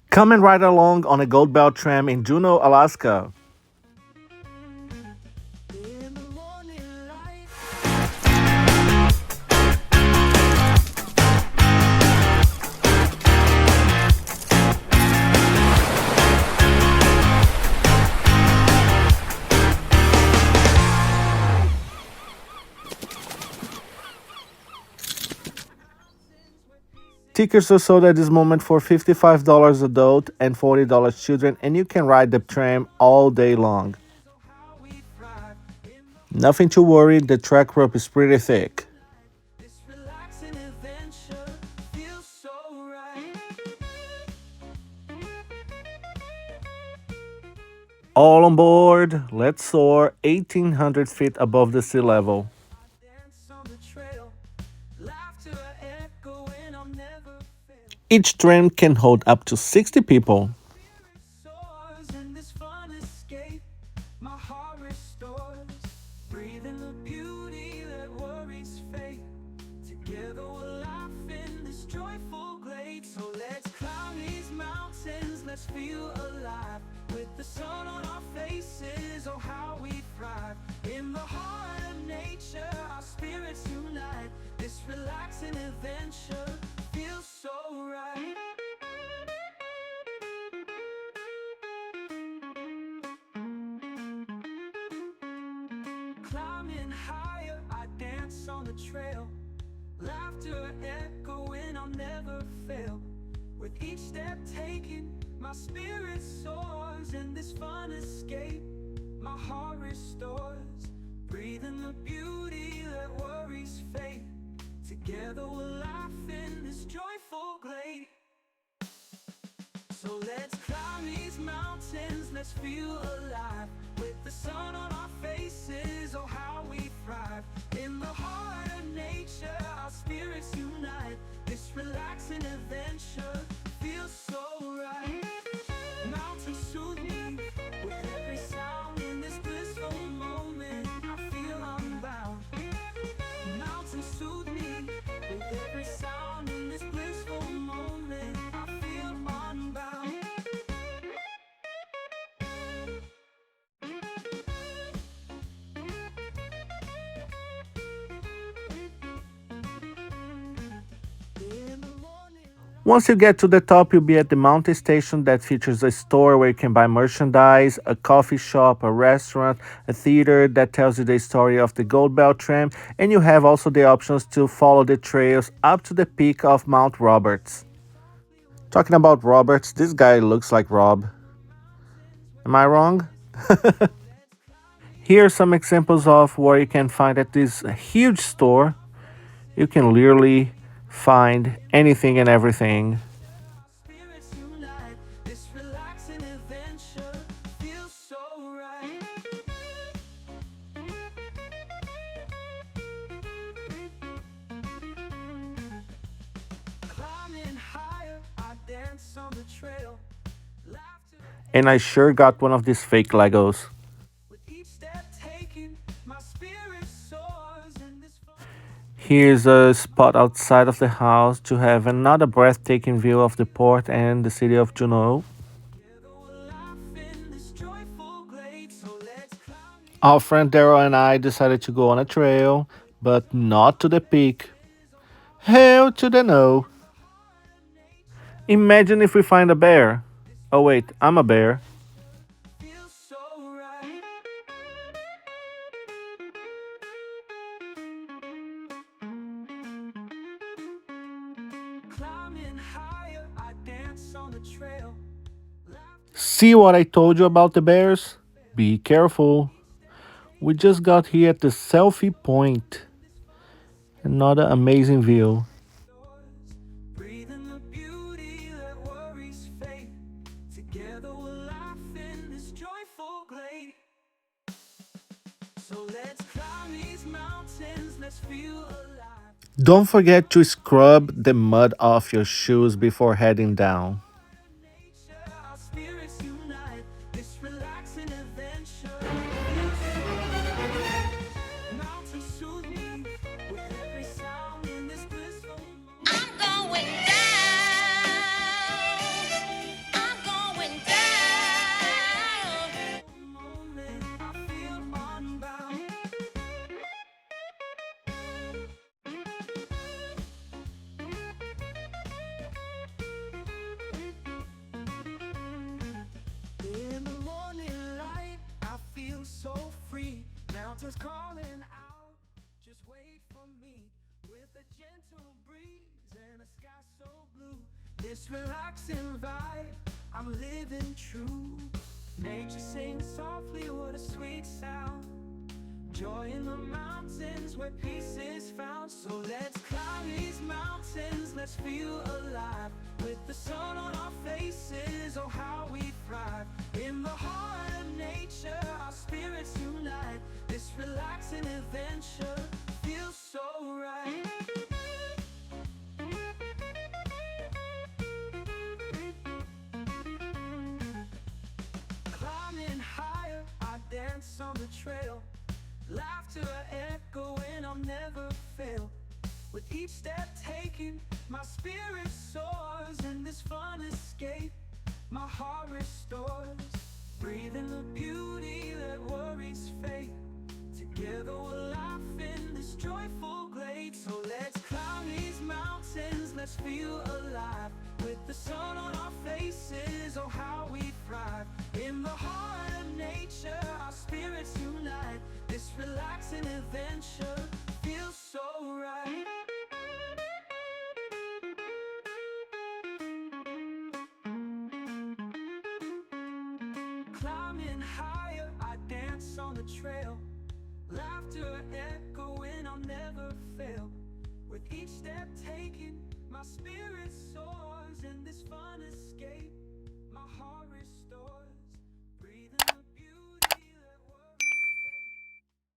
Come and ride along on a Goldbelt Tram in Juneau, Alaska. Tickets are sold at this moment for $55 adult and $40 children, and you can ride the tram all day long. Nothing to worry, the track rope is pretty thick. All on board, let's soar 1,800 feet above the sea level. Each tram can hold up to 60 people. Let's feel alive with the sun on our faces. Oh, how we thrive in the heart of nature. Our spirits unite. This relaxing adventure feels so right. Climbing higher, I dance on the trail. Laughter echoing, I'll never fail. With each step taken, my spirit soars in this fun escape. My heart restores, breathing the beauty that worries fade. Together we'll laugh in this joyful glade. So let's climb these mountains, let's feel alive with the sun on our faces. Oh, how we thrive in the heart of nature. Our spirits unite. This relaxing adventure feels so right. Mountains soothe me with every sound in this blissful moment. I feel unbound. Mountains soothe me with every sound in this blissful moment. I feel unbound. Once you get to the top, you'll be at the mountain station that features a store where you can buy merchandise, a coffee shop, a restaurant, a theater that tells you the story of the Goldbelt Tram, and you have also the options to follow the trails up to the peak of Mount Roberts. Talking about Roberts, this guy looks like Rob. Am I wrong? Here are some examples of what you can find at this huge store. You can literally find anything and everything. Spirits unite. This relaxing adventure feels so right. Climbing higher, I dance on the trail. Laughter And I sure got one of these fake Legos. with each step taken, my spirit soars in this fun. Here's a spot outside of the house to have another breathtaking view of the port and the city of Juneau. Together we'll laugh in this joyful glade. So let's climb. Our friend Daryl and I decided to go on a trail, but not to the peak. Hell to the no. Imagine if we find a bear. Oh wait, I'm a bear. Feels so right. Climbing higher, I dance on the trail. See what I told you about the bears? Be careful. We just got here at the selfie point. Another amazing view. Breathing the beauty that worries fade. Together we'll laugh in this joyful glade. So let's climb these mountains, let's feel alive. Don't forget to scrub the mud off your shoes before heading down. Nature, our spirits unite. This relaxing adventure feels so right. Mountains soothe me with every sound in this blissful moment. I'm going down. is calling out, just wait for me. With a gentle breeze and a sky so blue, this relaxing vibe, I'm living true. Nature sings softly, what a sweet sound. Joy in the mountains where peace is found. So let's climb these mountains, let's feel alive. With the sun on our faces, oh how we thrive. In the heart of nature, our spirits unite. This relaxing adventure feels so right. Climbing higher, I dance on the trail. Laughter echoing, I'll never fail. With each step taken, my spirit soars. In this fun escape, my heart restores. Breathing the beauty that worries fade. Together we'll laugh in this joyful glade. So let's climb these mountains, let's feel alive. With the sun on our faces, oh how we thrive. In the heart of nature, our spirits unite. This relaxing adventure feels so right. Climbing higher, I dance on the trail. Laughter echoing, I'll never fail. With each step taken, my spirit soars.